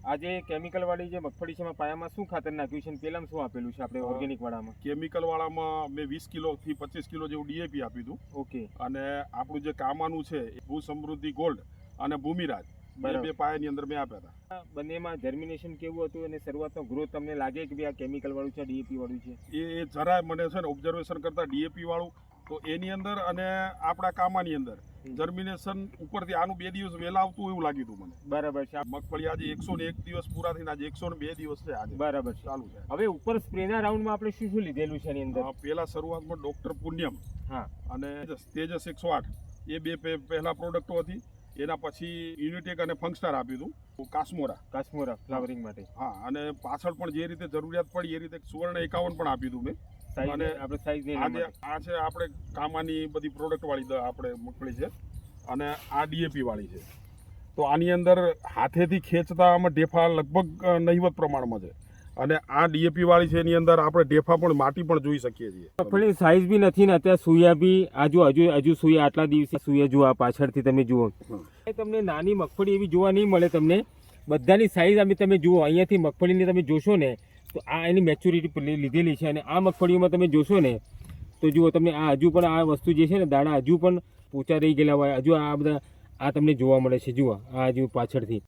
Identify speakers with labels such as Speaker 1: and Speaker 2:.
Speaker 1: આજે કેમિકલ વાળી જે મગફળી છે એમાં પાયામાં શું ખાતર નાખ્યું છે અને પેલામાં શું આપેલું છે આપણે ઓર્ગેનિક વાળામાં?
Speaker 2: કેમિકલ વાળામાં મેં 20 કિલોથી 25 કિલો જેવું ડીએપી આપ્યું હતું.
Speaker 1: ઓકે.
Speaker 2: અને આપણું જે કામાનું છે એ ભૂ સમૃદ્ધિ ગોલ્ડ અને ભૂમિરાજ બે પાયાની અંદર મેં આપ્યા હતા.
Speaker 1: બંનેમાં જર્મિનેશન કેવું હતું અને શરૂઆતનો ગ્રોથ તમને લાગે કે ભાઈ આ કેમિકલ વાળું છે ડીએપી વાળું છે?
Speaker 2: એ જરાય મને છે ને ઓબ્ઝર્વેશન કરતા ડીએપી વાળું તો એની અંદર અને આપણા કામાની અંદર જર્મિનેશન ઉપરથી આનું 2 દિવસ વહેલા આવતું એવું લાગ્યું હતું મને.
Speaker 1: બરાબર છે.
Speaker 2: મગફળી આજે 101 દિવસ પૂરા થઈને આજે 102 દિવસ છે આજે.
Speaker 1: બરાબર છે.
Speaker 2: ચાલુ છે.
Speaker 1: હવે ઉપર સ્પ્રેના રાઉન્ડમાં આપણે શું શું લીધેલું છે એની અંદર?
Speaker 2: પહેલા શરૂઆતમાં ડોક્ટર પુણ્યમ અને તેજસ 108 એ બે પહેલા પ્રોડક્ટો હતી. એના પછી યુનિટેક અને ફંક્સ્ટાર આપ્યું હતું. કાશ્મોરા ફ્લાવરિંગ માટે. હા, અને પાછળ પણ જે રીતે જરૂરિયાત પડી એ રીતે સુવર્ણ 51 પણ આપ્યું હતું મેં. અને આપણે સાઈઝ આજે આ છે આપણે કામાની બધી પ્રોડક્ટ વાળી આપણે મગફળી છે અને આ ડીએપી વાળી છે. તો આની અંદર હાથેથી ખેંચતા આમાં ઢેફા લગભગ નહિવત પ્રમાણમાં છે અને આ ડીએપી વાળી છે એની અંદર આપણે ઢેફા પણ માટી પણ જોઈ શકીએ છીએ.
Speaker 1: મગફળી સાઈઝ બી નથી ને અત્યારે સુયા બી હજુ સુયા આટલા દિવસે સુયા જુઓ પાછળથી તમે જુઓ તમને નાની મગફળી એવી જોવા નહીં મળે. તમને બધાની સાઈઝ અમે તમે જુઓ અહીંયાથી મગફળીને તમે જોશો ને તો આ એની મેચ્યોરિટી લીધેલી છે અને આ મગફળીઓમાં તમે જોશો ને તો જુઓ તમને આ હજુ પણ આ વસ્તુ જે છે ને દાણા હજુ પણ પોચા રહી ગયેલા હોય. હજુ આ બધા આ તમને જોવા મળે છે. જુઓ આ હજુ પાછળથી